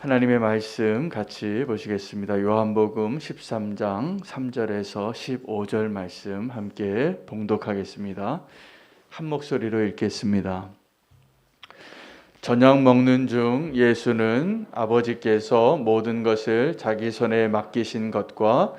하나님의 말씀 같이 보시겠습니다. 요한복음 13장 3절에서 15절 말씀 함께 봉독하겠습니다. 한 목소리로 읽겠습니다. 저녁 먹는 중 예수는 아버지께서 모든 것을 자기 손에 맡기신 것과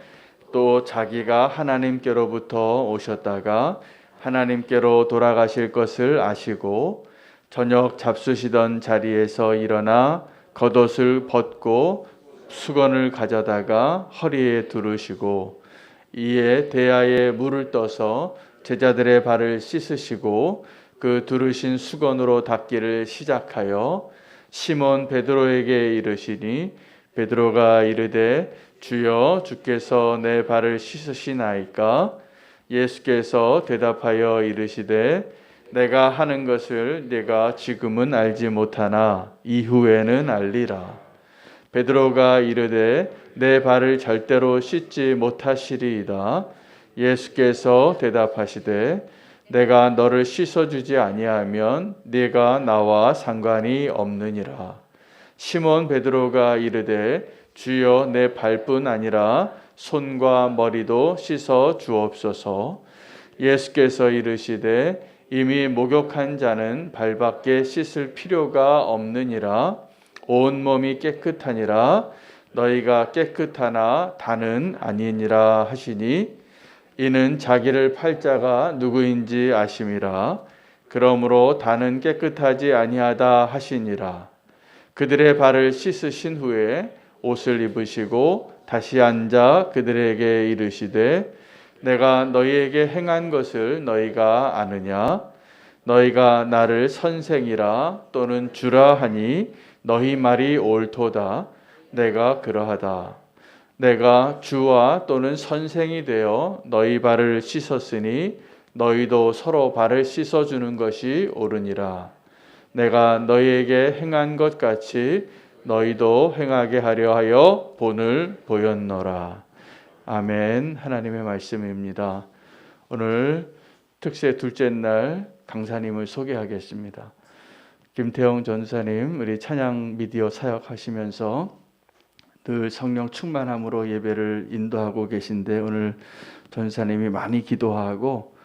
또 자기가 하나님께로부터 오셨다가 하나님께로 돌아가실 것을 아시고 저녁 잡수시던 자리에서 일어나 겉옷을 벗고 수건을 가져다가 허리에 두르시고 이에 대야에 물을 떠서 제자들의 발을 씻으시고 그 두르신 수건으로 닦기를 시작하여 시몬 베드로에게 이르시니 베드로가 이르되 주여 주께서 내 발을 씻으시나이까? 예수께서 대답하여 이르시되 내가 하는 것을 네가 지금은 알지 못하나 이후에는 알리라. 베드로가 이르되 내 발을 절대로 씻지 못하시리이다. 예수께서 대답하시되 내가 너를 씻어주지 아니하면 네가 나와 상관이 없느니라. 시몬 베드로가 이르되 주여 내 발뿐 아니라 손과 머리도 씻어 주옵소서. 예수께서 이르시되 이미 목욕한 자는 발밖에 씻을 필요가 없느니라. 온 몸이 깨끗하니라. 너희가 깨끗하나 다는 아니니라 하시니 이는 자기를 팔 자가 누구인지 아심이라. 그러므로 다는 깨끗하지 아니하다 하시니라. 그들의 발을 씻으신 후에 옷을 입으시고 다시 앉아 그들에게 이르시되 내가 너희에게 행한 것을 너희가 아느냐? 너희가 나를 선생이라 또는 주라 하니 너희 말이 옳도다. 내가 그러하다. 내가 주와 또는 선생이 되어 너희 발을 씻었으니 너희도 서로 발을 씻어주는 것이 옳으니라. 내가 너희에게 행한 것 같이 너희도 행하게 하려 하여 본을 보였노라. 아멘. 하나님의 말씀입니다. 오늘 특세 둘째 날 강사님을 소개하겠습니다. 김태형 전사님, 우리 찬양 미디어 사역하시면서 늘 성령 충만함으로 예배를 인도하고 계신데 오늘 전사님이 많이 기도하고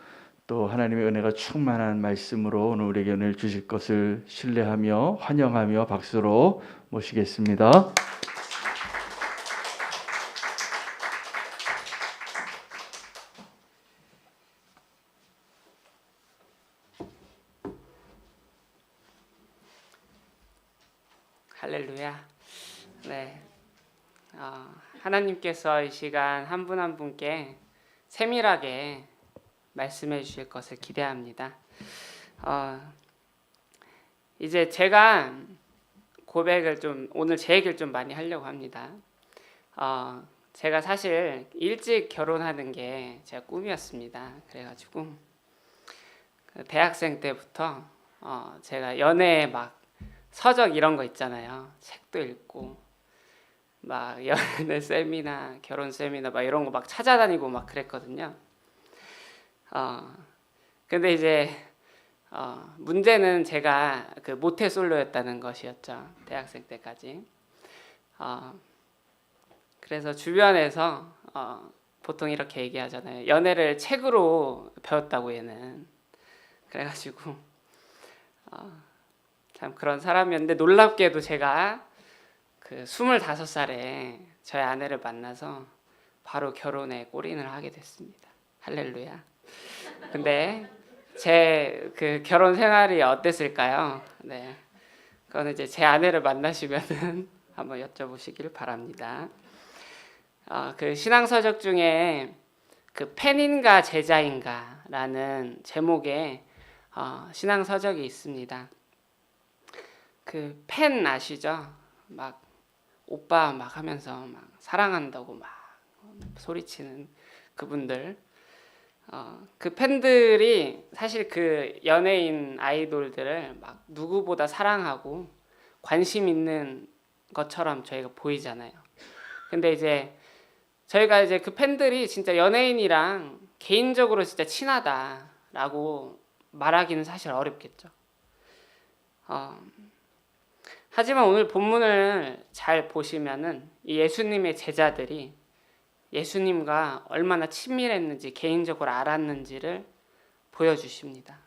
또 하나님의 은혜가 충만한 말씀으로 오늘 우리에게 은혜를 주실 것을 신뢰하며 환영하며 박수로 모시겠습니다. 할렐루야. 네, 하나님께서 이 시간 한 분 한 분께 세밀하게 말씀해 주실 것을 기대합니다. 이제 제가 고백을 오늘 제 얘기를 좀 많이 하려고 합니다. 제가 사실 일찍 결혼하는 게 제 꿈이었습니다. 그래가지고 대학생 때부터 제가 연애에 막 서적 이런 거 있잖아요. 책도 읽고 막 연애 세미나 결혼 세미나 막 이런 거 막 찾아다니고 막 그랬거든요. 근데 이제 문제는 제가 그 모태솔로였다는 것이었죠. 대학생 때까지. 그래서 주변에서 보통 이렇게 얘기하잖아요. 연애를 책으로 배웠다고 얘는. 그래가지고 참 그런 사람이었는데 놀랍게도 제가 그 25살에 저의 아내를 만나서 바로 결혼에 골인을 하게 됐습니다. 할렐루야. 근데 제 그 결혼 생활이 어땠을까요? 네, 그거는 이제 제 아내를 만나시면은 한번 여쭤보시길 바랍니다. 그 신앙서적 중에 그 펜인가 제자인가라는 제목의 신앙서적이 있습니다. 그 펜 아시죠? 막 오빠 막 하면서 막 사랑한다고 막 소리치는 그분들. 그 팬들이 사실 그 연예인 아이돌들을 막 누구보다 사랑하고 관심 있는 것처럼 저희가 보이잖아요. 근데 이제 저희가 이제 그 팬들이 진짜 연예인이랑 개인적으로 진짜 친하다라고 말하기는 사실 어렵겠죠. 하지만 오늘 본문을 잘 보시면은 이 예수님의 제자들이 예수님과 얼마나 친밀했는지, 개인적으로 알았는지를 보여주십니다.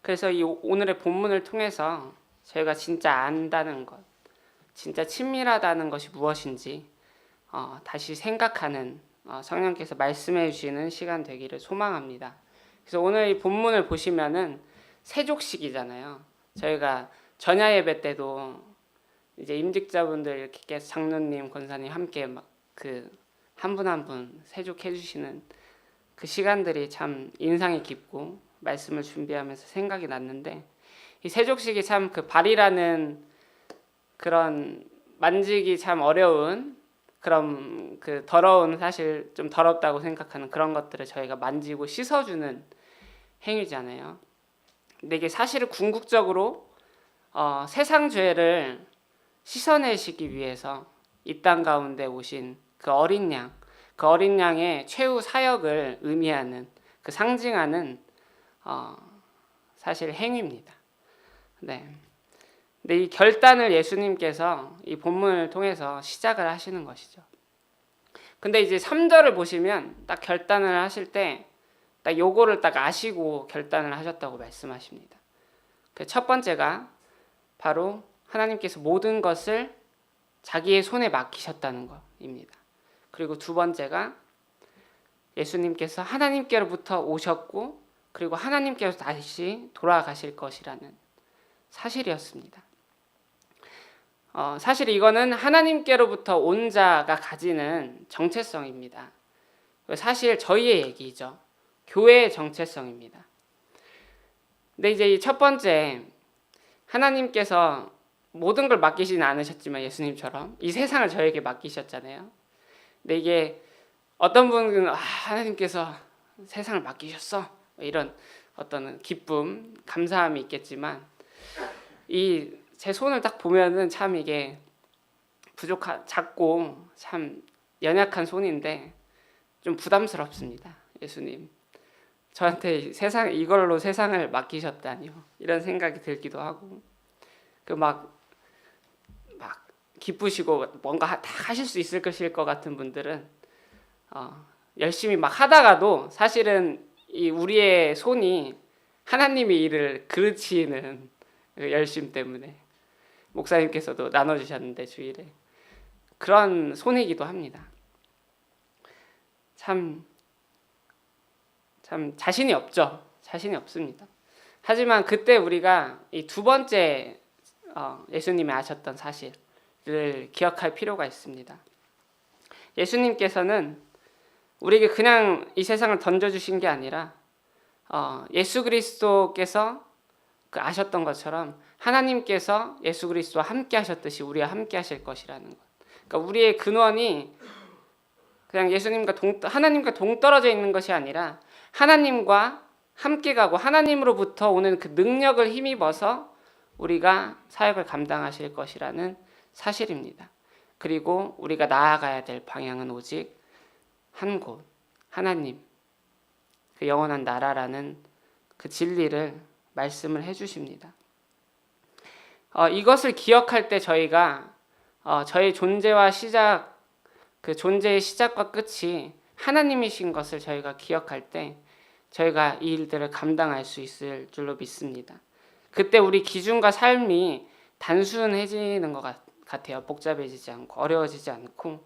그래서 이 오늘의 본문을 통해서 저희가 진짜 안다는 것, 진짜 친밀하다는 것이 무엇인지 다시 생각하는 성령께서 말씀해 주시는 시간 되기를 소망합니다. 그래서 오늘 이 본문을 보시면은 세족식이잖아요. 저희가 전야 예배 때도 이제 임직자분들 이렇게 장로님, 권사님 함께 막 그 한 분 한 분 세족해 주시는 그 시간들이 참 인상이 깊고 말씀을 준비하면서 생각이 났는데, 이 세족식이 참 그 발이라는 그런 만지기 참 어려운 그런 그 더러운, 사실 좀 더럽다고 생각하는 그런 것들을 저희가 만지고 씻어주는 행위잖아요. 근데 이게 사실은 궁극적으로 세상 죄를 씻어내시기 위해서 이 땅 가운데 오신 그 어린 양, 그 어린 양의 최후 사역을 의미하는, 그 상징하는 사실 행위입니다. 네. 근데 이 결단을 예수님께서 이 본문을 통해서 시작을 하시는 것이죠. 근데 이제 3절을 보시면 딱 결단을 하실 때 딱 요거를 딱 아시고 결단을 하셨다고 말씀하십니다. 그 첫 번째가 바로 하나님께서 모든 것을 자기의 손에 맡기셨다는 것입니다. 그리고 두 번째가 예수님께서 하나님께로부터 오셨고 그리고 하나님께로 다시 돌아가실 것이라는 사실이었습니다. 사실 이거는 하나님께로부터 온 자가 가지는 정체성입니다. 사실 저희의 얘기죠. 교회의 정체성입니다. 근데 이제 이 첫 번째, 하나님께서 모든 걸 맡기지는 않으셨지만 예수님처럼 이 세상을 저에게 맡기셨잖아요. 근데 이게 어떤 분은 하나님께서 세상을 맡기셨어, 이런 어떤 기쁨, 감사함이 있겠지만 이 제 손을 딱 보면은 참 이게 작고 참 연약한 손인데 좀 부담스럽습니다. 예수님, 저한테 이걸로 세상을 맡기셨다니요, 이런 생각이 들기도 하고, 그 막 기쁘시고 뭔가 다 하실 수 있을 것일 것 같은 분들은 열심히 막 하다가도 사실은 이 우리의 손이 하나님의 일을 그르치는 그 열심 때문에, 목사님께서도 나눠주셨는데 주일에, 그런 손이기도 합니다. 참 자신이 없죠. 자신이 없습니다. 하지만 그때 우리가 이 두 번째 예수님이 아셨던 사실을 기억할 필요가 있습니다. 예수님께서는 우리에게 그냥 이 세상을 던져주신 게 아니라 예수 그리스도께서 그 아셨던 것처럼 하나님께서 예수 그리스도와 함께 하셨듯이 우리와 함께 하실 것이라는 것. 그러니까 우리의 근원이 그냥 예수님과 하나님과 동떨어져 있는 것이 아니라 하나님과 함께 가고 하나님으로부터 오는 그 능력을 힘입어서 우리가 사역을 감당하실 것이라는 사실입니다. 그리고 우리가 나아가야 될 방향은 오직 한 곳, 하나님, 그 영원한 나라라는 그 진리를 말씀을 해주십니다. 이것을 기억할 때 저희가 저의 존재와 시작, 그 존재의 시작과 끝이 하나님이신 것을 저희가 기억할 때 저희가 이 일들을 감당할 수 있을 줄로 믿습니다. 그때 우리 기준과 삶이 단순해지는 것 같아요. 복잡해지지 않고 어려워지지 않고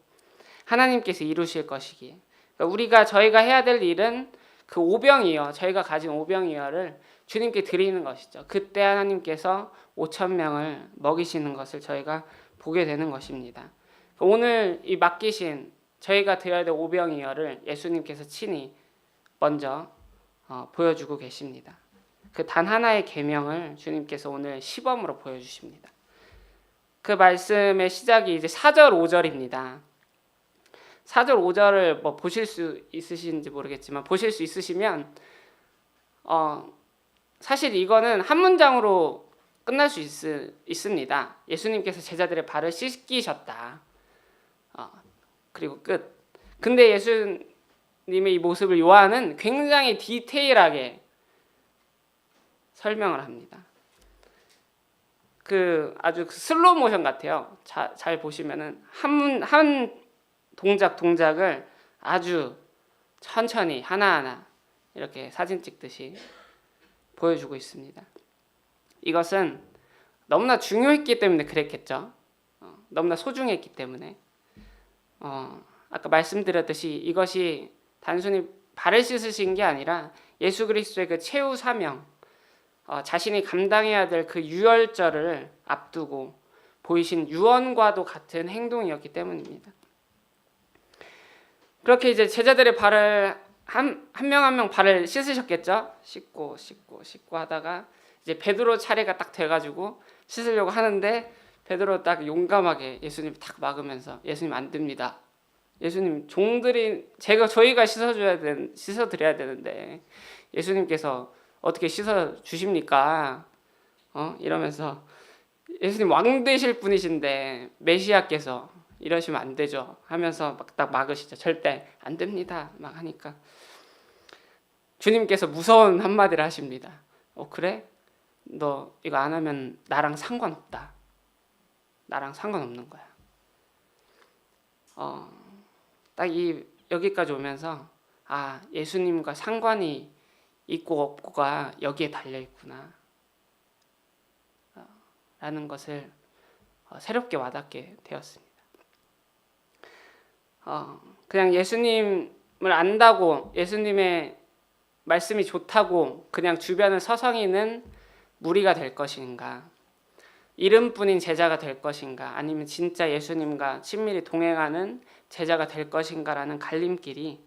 하나님께서 이루실 것이기에, 그러니까 저희가 해야 될 일은 그 오병이어, 저희가 가진 오병이어를 주님께 드리는 것이죠. 그때 하나님께서 5,000명을 먹이시는 것을 저희가 보게 되는 것입니다. 오늘 이 맡기신 저희가 드려야 될 오병이어를 예수님께서 친히 먼저 보여주고 계십니다. 그 단 하나의 계명을 주님께서 오늘 시범으로 보여주십니다. 그 말씀의 시작이 이제 4절 5절입니다. 4절 5절을 뭐 보실 수 있으신지 모르겠지만 보실 수 있으시면 사실 이거는 한 문장으로 끝날 수 있습니다. 예수님께서 제자들의 발을 씻기셨다. 그리고 끝. 근데 예수님의 이 모습을 요한은 굉장히 디테일하게 설명을 합니다. 그 아주 슬로우 모션 같아요. 잘 보시면은 한 동작을 아주 천천히 하나하나 이렇게 사진 찍듯이 보여주고 있습니다. 이것은 너무나 중요했기 때문에 그랬겠죠. 너무나 소중했기 때문에. 아까 말씀드렸듯이 이것이 단순히 발을 씻으신 게 아니라 예수 그리스도의 그 최후 사명, 자신이 감당해야 될 그 유월절을 앞두고 보이신 유언과도 같은 행동이었기 때문입니다. 그렇게 이제 제자들의 발을 한 명 한 명 발을 씻으셨겠죠. 씻고 하다가 이제 베드로 차례가 딱 돼가지고 씻으려고 하는데 베드로 딱 용감하게 예수님 딱 막으면서 예수님 안 됩니다. 예수님 종들이 저희가 씻어드려야 되는데 예수님께서 어떻게 씻어 주십니까? 이러면서 예수님 왕 되실 분이신데 메시아께서 이러시면 안 되죠 하면서 막 딱 막으시죠. 절대 안 됩니다 막 하니까 주님께서 무서운 한마디를 하십니다. 그래? 너 이거 안 하면 나랑 상관없다. 나랑 상관없는 거야. 딱 여기까지 오면서 예수님과 상관이 있고 없고가 여기에 달려 있구나 라는 것을 새롭게 와닿게 되었습니다. 그냥 예수님을 안다고 예수님의 말씀이 좋다고 그냥 주변을 서성이는 무리가 될 것인가, 이름뿐인 제자가 될 것인가, 아니면 진짜 예수님과 친밀히 동행하는 제자가 될 것인가라는 갈림길이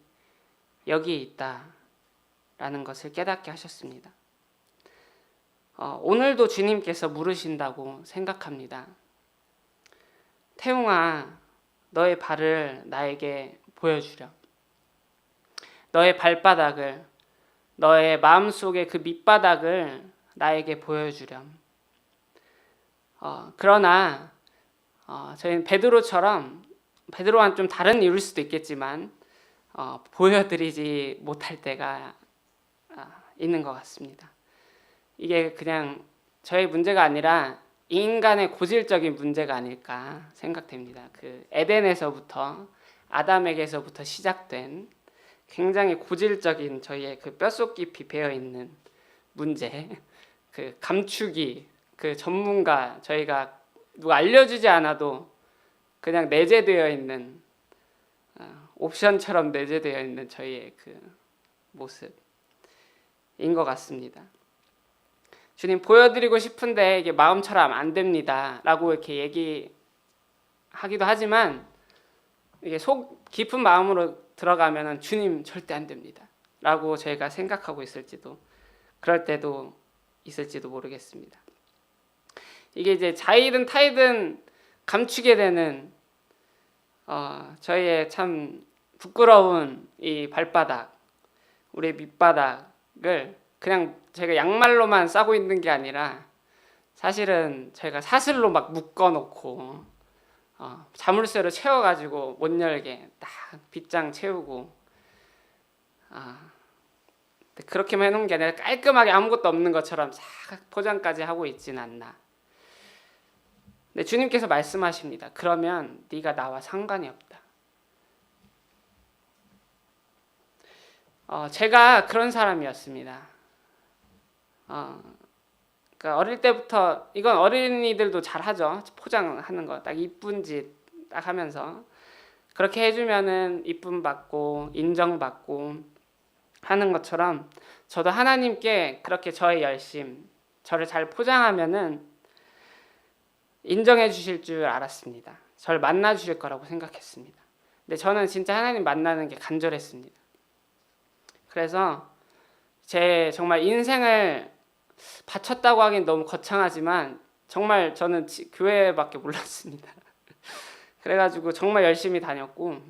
여기에 있다라는 것을 깨닫게 하셨습니다. 오늘도 주님께서 물으신다고 생각합니다. 태웅아, 너의 발을 나에게 보여주렴. 너의 발바닥을, 너의 마음속의 그 밑바닥을 나에게 보여주렴. 그러나 저희는 베드로와는 좀 다른 이유일 수도 있겠지만 보여드리지 못할 때가 있는 것 같습니다. 이게 그냥 저의 문제가 아니라 인간의 고질적인 문제가 아닐까 생각됩니다. 그 에덴에서부터 아담에게서부터 시작된 굉장히 고질적인 저희의 그 뼛속 깊이 배어 있는 문제, 그 감추기, 그 전문가 저희가 누가 알려주지 않아도 그냥 내재되어 있는 옵션처럼 내재되어 있는 저희의 그 모습인 것 같습니다. 주님 보여드리고 싶은데 이게 마음처럼 안 됩니다라고 이렇게 얘기하기도 하지만 이게 속 깊은 마음으로 들어가면은 주님 절대 안 됩니다라고 저희가 생각하고 있을지도, 그럴 때도 있을지도 모르겠습니다. 이게 이제 자이든 타이든 감추게 되는 저희의 참 부끄러운 이 발바닥, 우리의 밑바닥을 그냥 제가 양말로만 싸고 있는 게 아니라 사실은 제가 사슬로 막 묶어놓고 자물쇠로 채워가지고 못 열게 딱 빗장 채우고 그렇게만 해놓은 게 아니라 깔끔하게 아무것도 없는 것처럼 싹 포장까지 하고 있진 않나. 근데 주님께서 말씀하십니다. 그러면 네가 나와 상관이 없다. 제가 그런 사람이었습니다. 그러니까 어릴 때부터, 이건 어린이들도 잘 하죠. 포장하는 거 딱 이쁜 짓 딱 하면서 그렇게 해주면은 이쁨 받고 인정받고 하는 것처럼 저도 하나님께 그렇게 저의 열심, 저를 잘 포장하면은 인정해 주실 줄 알았습니다. 저를 만나 주실 거라고 생각했습니다. 근데 저는 진짜 하나님 만나는 게 간절했습니다. 그래서 제 정말 인생을 바쳤다고 하긴 너무 거창하지만 정말 저는 교회밖에 몰랐습니다. 그래가지고 정말 열심히 다녔고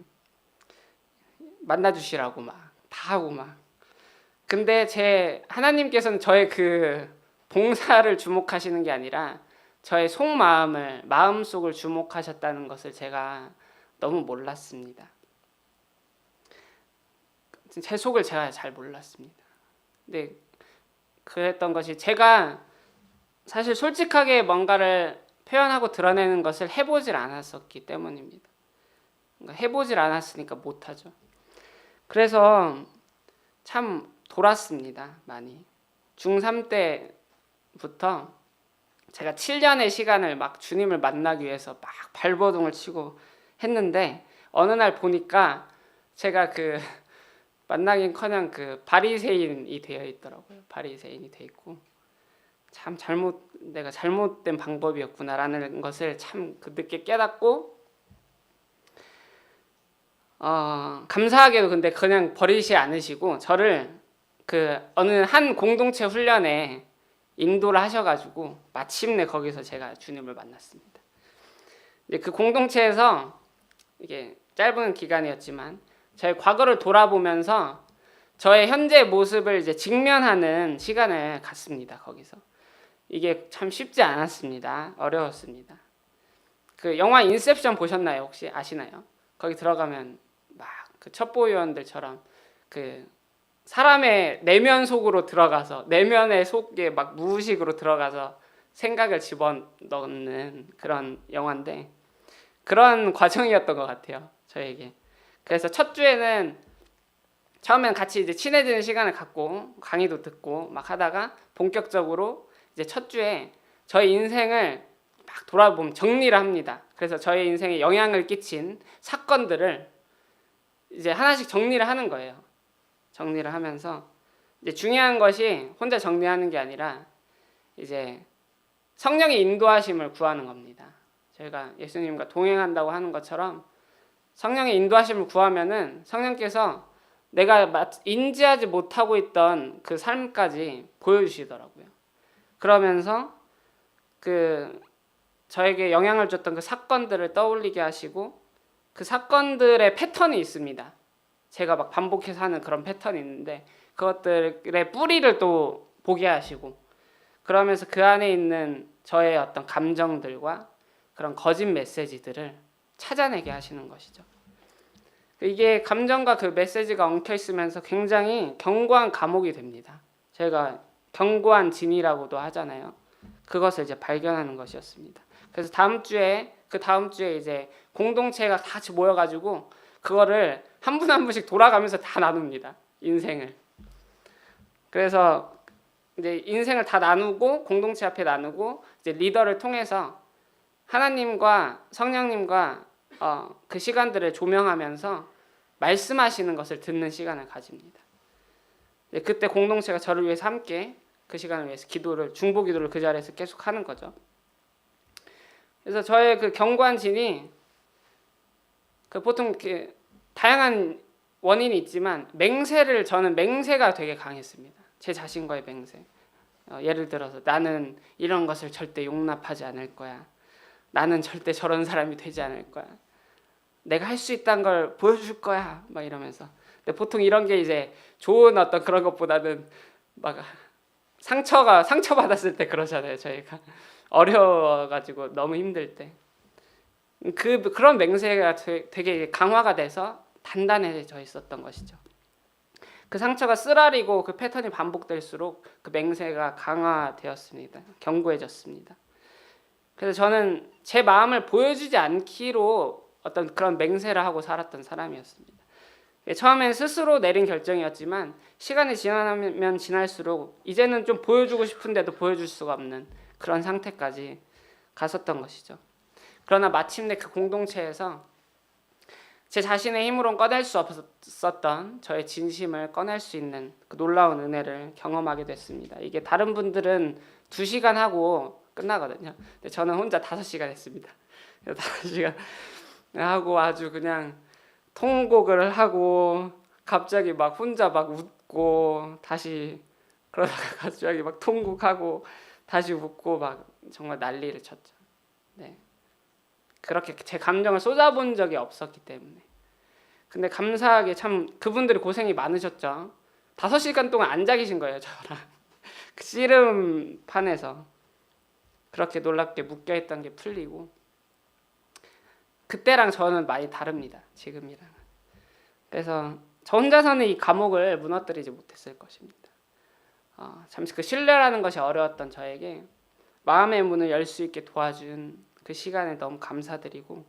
만나주시라고 막 다 하고 막. 근데 하나님께서는 저의 그 봉사를 주목하시는 게 아니라 저의 속마음을, 마음속을 주목하셨다는 것을 제가 너무 몰랐습니다. 제 속을 제가 잘 몰랐습니다. 근데 그랬던 것이 제가 사실 솔직하게 뭔가를 표현하고 드러내는 것을 해보질 않았었기 때문입니다. 그러니까 해보질 않았으니까 못하죠. 그래서 참 돌았습니다. 많이. 중3 때부터 제가 7년의 시간을 막 주님을 만나기 위해서 막 발버둥을 치고 했는데 어느 날 보니까 제가 그 만나긴커녕 그 바리새인이 되어 있더라고요. 바리새인이 돼 있고 참 내가 잘못된 방법이었구나라는 것을 참 늦게 깨닫고 감사하게도 근데 그냥 버리지 않으시고 저를 그 어느 한 공동체 훈련에 인도를 하셔가지고 마침내 거기서 제가 주님을 만났습니다. 이제 그 공동체에서 이게 짧은 기간이었지만 저의 과거를 돌아보면서 저의 현재 모습을 이제 직면하는 시간을 갖습니다. 거기서 이게 참 쉽지 않았습니다. 어려웠습니다. 그 영화 인셉션 보셨나요? 혹시 아시나요? 거기 들어가면 막 그 첩보위원들처럼 그 사람의 내면 속으로 들어가서 내면의 속에 막 무의식으로 들어가서 생각을 집어넣는 그런 영화인데 그런 과정이었던 것 같아요. 저에게. 그래서 첫 주에는 처음엔 같이 이제 친해지는 시간을 갖고 강의도 듣고 막 하다가 본격적으로 이제 첫 주에 저의 인생을 막 돌아보면 정리를 합니다. 그래서 저의 인생에 영향을 끼친 사건들을 이제 하나씩 정리를 하는 거예요. 정리를 하면서 이제 중요한 것이 혼자 정리하는 게 아니라 이제 성령의 인도하심을 구하는 겁니다. 저희가 예수님과 동행한다고 하는 것처럼 성령의 인도하심을 구하면은 성령께서 내가 인지하지 못하고 있던 그 삶까지 보여주시더라고요. 그러면서 그 저에게 영향을 줬던 그 사건들을 떠올리게 하시고 그 사건들의 패턴이 있습니다. 제가 막 반복해서 하는 그런 패턴이 있는데 그것들의 뿌리를 또 보게 하시고 그러면서 그 안에 있는 저의 어떤 감정들과 그런 거짓 메시지들을 찾아내게 하시는 것이죠. 이게 감정과 그 메시지가 엉켜 있으면서 굉장히 견고한 감옥이 됩니다. 제가 견고한 진이라고도 하잖아요. 그것을 이제 발견하는 것이었습니다. 그래서 다음 주에 이제 공동체가 다 같이 모여가지고 그거를 한 분 한 분씩 돌아가면서 다 나눕니다. 인생을. 그래서 이제 인생을 다 나누고 공동체 앞에 나누고 이제 리더를 통해서 하나님과 성령님과 그 시간들을 조명하면서 말씀하시는 것을 듣는 시간을 가집니다. 그때 공동체가 저를 위해서 함께 그 시간을 위해서 중보 기도를 그 자리에서 계속 하는 거죠. 그래서 저의 그 견고한 진이 그 보통 다양한 원인이 있지만 저는 맹세가 되게 강했습니다. 제 자신과의 맹세. 예를 들어서 나는 이런 것을 절대 용납하지 않을 거야. 나는 절대 저런 사람이 되지 않을 거야. 내가 할 수 있다는 걸 보여줄 거야. 막 이러면서. 근데 보통 이런 게 이제 좋은 어떤 그런 것보다는 막 상처받았을 때 그러잖아요. 저희가 어려워가지고 너무 힘들 때. 그런 맹세가 되게 강화가 돼서 단단해져 있었던 것이죠. 그 상처가 쓰라리고 그 패턴이 반복될수록 그 맹세가 강화되었습니다. 견고해졌습니다. 그래서 저는 제 마음을 보여주지 않기로 어떤 그런 맹세를 하고 살았던 사람이었습니다. 처음엔 스스로 내린 결정이었지만 시간이 지나면 지날수록 이제는 좀 보여주고 싶은데도 보여줄 수가 없는 그런 상태까지 갔었던 것이죠. 그러나 마침내 그 공동체에서 제 자신의 힘으로는 꺼낼 수 없었던 저의 진심을 꺼낼 수 있는 그 놀라운 은혜를 경험하게 됐습니다. 이게 다른 분들은 2시간 하고 끝나거든요. 근데 저는 혼자 5시간 했습니다. 5시간 하고 아주 그냥 통곡을 하고 갑자기 막 혼자 막 웃고 다시 그러다가 갑자기 막 통곡하고 다시 웃고 막 정말 난리를 쳤죠. 네. 그렇게 제 감정을 쏟아본 적이 없었기 때문에. 근데 감사하게 참 그분들이 고생이 많으셨죠. 5시간 동안 앉아 계신 거예요, 저랑. 그 씨름판에서. 그렇게 놀랍게 묶여있던 게 풀리고. 그때랑 저는 많이 다릅니다, 지금이랑은. 그래서 저 혼자서는 이 감옥을 무너뜨리지 못했을 것입니다. 참 그 신뢰라는 것이 어려웠던 저에게 마음의 문을 열 수 있게 도와준 그 시간에 너무 감사드리고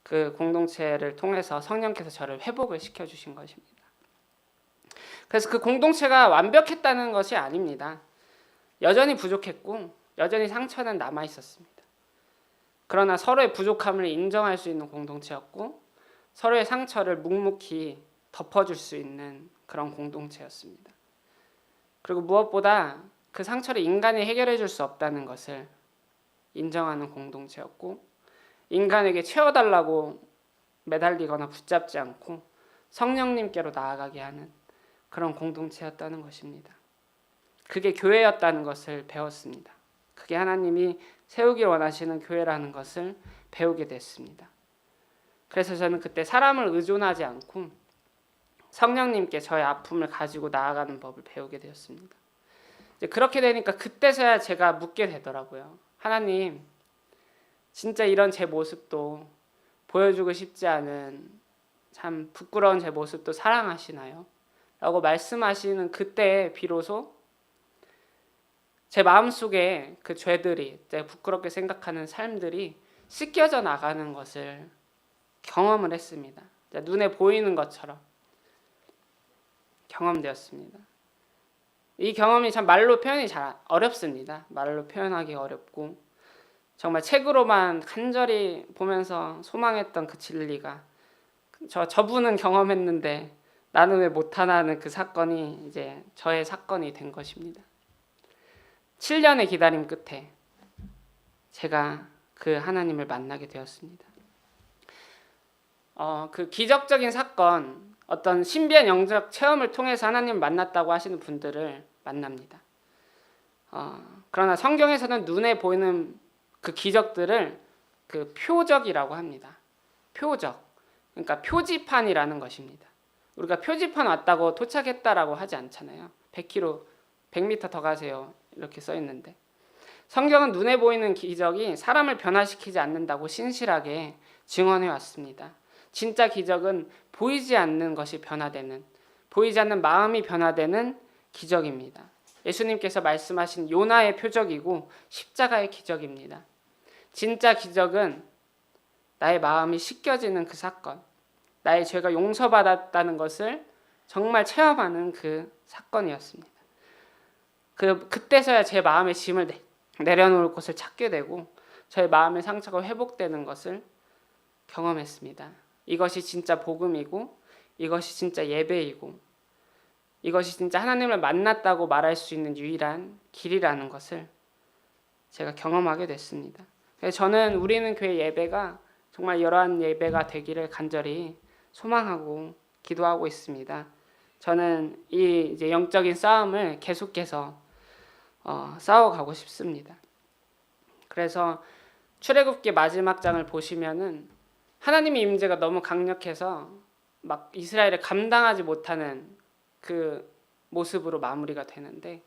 그 공동체를 통해서 성령께서 저를 회복을 시켜주신 것입니다. 그래서 그 공동체가 완벽했다는 것이 아닙니다. 여전히 부족했고 여전히 상처는 남아 있었습니다. 그러나 서로의 부족함을 인정할 수 있는 공동체였고 서로의 상처를 묵묵히 덮어줄 수 있는 그런 공동체였습니다. 그리고 무엇보다 그 상처를 인간이 해결해 줄 수 없다는 것을 인정하는 공동체였고 인간에게 채워달라고 매달리거나 붙잡지 않고 성령님께로 나아가게 하는 그런 공동체였다는 것입니다. 그게 교회였다는 것을 배웠습니다. 그게 하나님이 세우기 원하시는 교회라는 것을 배우게 됐습니다. 그래서 저는 그때 사람을 의존하지 않고 성령님께 저의 아픔을 가지고 나아가는 법을 배우게 되었습니다. 이제 그렇게 되니까 그때서야 제가 묻게 되더라고요. 하나님, 진짜 이런 제 모습도 보여주고 싶지 않은 참 부끄러운 제 모습도 사랑하시나요? 라고 말씀하시는 그때 비로소 제 마음속에 그 죄들이, 제가 부끄럽게 생각하는 삶들이 씻겨져 나가는 것을 경험을 했습니다. 눈에 보이는 것처럼 경험되었습니다. 이 경험이 참 말로 표현이 잘 어렵습니다. 말로 표현하기 어렵고 정말 책으로만 간절히 보면서 소망했던 그 진리가 저분은 경험했는데 나는 왜 못하나 하는 그 사건이 이제 저의 사건이 된 것입니다. 7년의 기다림 끝에 제가 그 하나님을 만나게 되었습니다. 그 기적적인 사건, 어떤 신비한 영적 체험을 통해서 하나님을 만났다고 하시는 분들을 만납니다. 그러나 성경에서는 눈에 보이는 그 기적들을 그 표적이라고 합니다. 표적, 그러니까 표지판이라는 것입니다. 우리가 표지판 왔다고 도착했다라고 하지 않잖아요. 100km, 100m 더 가세요 이렇게 써 있는데 성경은 눈에 보이는 기적이 사람을 변화시키지 않는다고 신실하게 증언해 왔습니다. 진짜 기적은 보이지 않는 것이 변화되는, 보이지 않는 마음이 변화되는 기적입니다. 예수님께서 말씀하신 요나의 표적이고 십자가의 기적입니다. 진짜 기적은 나의 마음이 씻겨지는 그 사건, 나의 죄가 용서받았다는 것을 정말 체험하는 그 사건이었습니다. 그때서야 제 마음의 짐을 내려놓을 곳을 찾게 되고 저의 마음의 상처가 회복되는 것을 경험했습니다. 이것이 진짜 복음이고 이것이 진짜 예배이고 이것이 진짜 하나님을 만났다고 말할 수 있는 유일한 길이라는 것을 제가 경험하게 됐습니다. 그래서 저는 우리는 교회 예배가 정말 이러한 예배가 되기를 간절히 소망하고 기도하고 있습니다. 저는 이 이제 영적인 싸움을 계속해서 싸워가고 싶습니다. 그래서 출애굽기 마지막 장을 보시면은 하나님의 임재가 너무 강력해서 막 이스라엘을 감당하지 못하는 그 모습으로 마무리가 되는데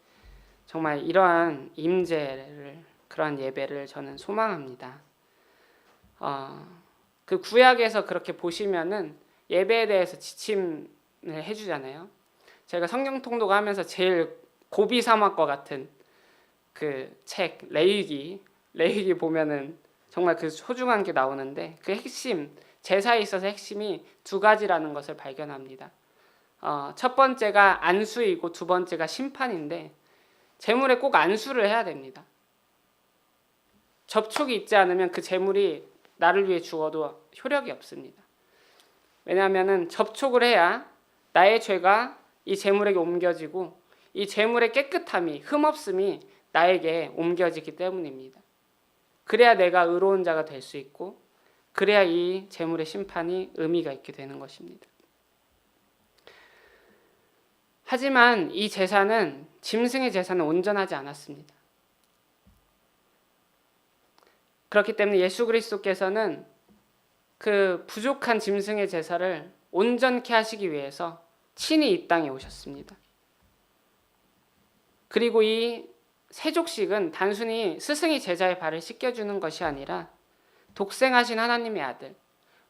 정말 이러한 임재를, 그러한 예배를 저는 소망합니다. 그 구약에서 그렇게 보시면은 예배에 대해서 지침을 해주잖아요. 제가 성경 통독 하면서 제일 고비 사막과 같은 그 책 레위기 보면은 정말 그 소중한 게 나오는데 그 핵심, 제사에 있어서 핵심이 두 가지라는 것을 발견합니다. 첫 번째가 안수이고 두 번째가 심판인데 제물에 꼭 안수를 해야 됩니다. 접촉이 있지 않으면 그 제물이 나를 위해 죽어도 효력이 없습니다. 왜냐하면 접촉을 해야 나의 죄가 이 제물에게 옮겨지고 이 제물의 깨끗함이, 흠없음이 나에게 옮겨지기 때문입니다. 그래야 내가 의로운 자가 될 수 있고 그래야 이 제물의 심판이 의미가 있게 되는 것입니다. 하지만 이 제사는, 짐승의 제사는 온전하지 않았습니다. 그렇기 때문에 예수 그리스도께서는 그 부족한 짐승의 제사를 온전케 하시기 위해서 친히 이 땅에 오셨습니다. 그리고 이 세족식은 단순히 스승이 제자의 발을 씻겨주는 것이 아니라 독생하신 하나님의 아들,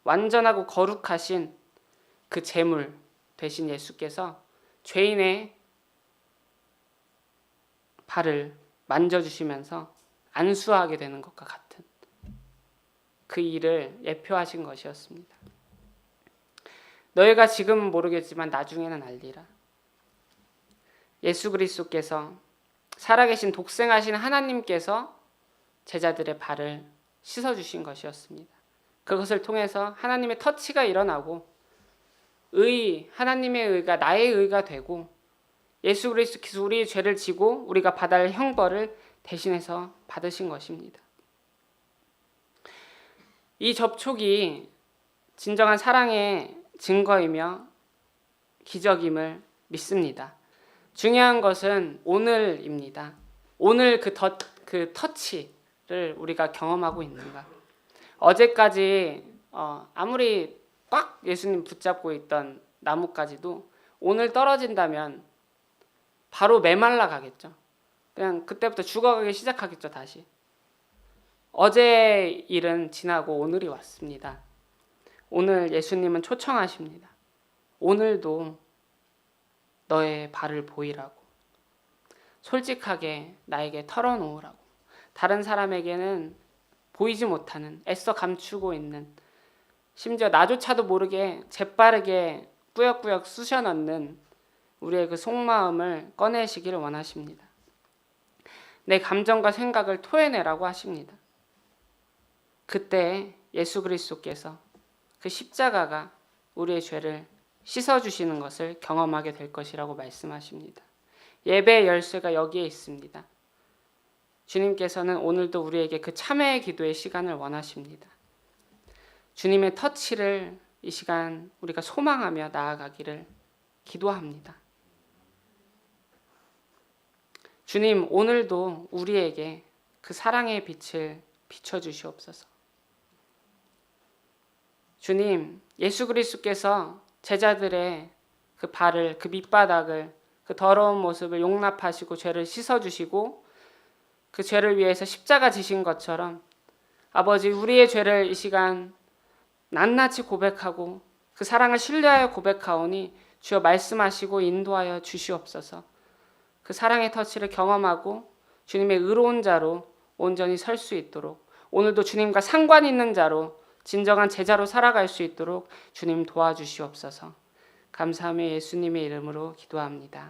완전하고 거룩하신 그 제물 되신 예수께서 죄인의 발을 만져주시면서 안수하게 되는 것과 같은 그 일을 예표하신 것이었습니다. 너희가 지금은 모르겠지만 나중에는 알리라. 예수 그리스도께서 살아계신 독생하신 하나님께서 제자들의 발을 씻어주신 것이었습니다. 그것을 통해서 하나님의 터치가 일어나고 하나님의 의가 나의 의가 되고 예수 그리스도께서 우리의 죄를 지고 우리가 받아야 할 형벌을 대신해서 받으신 것입니다. 이 접촉이 진정한 사랑의 증거이며 기적임을 믿습니다. 중요한 것은 오늘입니다. 오늘 그 터치를 우리가 경험하고 있는가. 어제까지 아무리 꽉 예수님 붙잡고 있던 나뭇가지도 오늘 떨어진다면 바로 메말라 가겠죠. 그냥 그때부터 죽어가기 시작하겠죠. 다시. 어제 일은 지나고 오늘이 왔습니다. 오늘 예수님은 초청하십니다. 오늘도 너의 발을 보이라고, 솔직하게 나에게 털어놓으라고, 다른 사람에게는 보이지 못하는, 애써 감추고 있는, 심지어 나조차도 모르게 재빠르게 꾸역꾸역 쑤셔 넣는 우리의 그 속마음을 꺼내시기를 원하십니다. 내 감정과 생각을 토해내라고 하십니다. 그때 예수 그리스도께서 그 십자가가 우리의 죄를 씻어주시는 것을 경험하게 될 것이라고 말씀하십니다. 예배의 열쇠가 여기에 있습니다. 주님께서는 오늘도 우리에게 그 참회의 기도의 시간을 원하십니다. 주님의 터치를 이 시간 우리가 소망하며 나아가기를 기도합니다. 주님, 오늘도 우리에게 그 사랑의 빛을 비춰주시옵소서. 주님, 예수 그리스도께서 제자들의 그 발을, 그 밑바닥을, 그 더러운 모습을 용납하시고 죄를 씻어주시고 그 죄를 위해서 십자가 지신 것처럼 아버지, 우리의 죄를 이 시간 낱낱이 고백하고 그 사랑을 신뢰하여 고백하오니 주여 말씀하시고 인도하여 주시옵소서. 그 사랑의 터치를 경험하고 주님의 의로운 자로 온전히 설 수 있도록, 오늘도 주님과 상관 있는 자로 진정한 제자로 살아갈 수 있도록 주님 도와주시옵소서. 감사하며 예수님의 이름으로 기도합니다.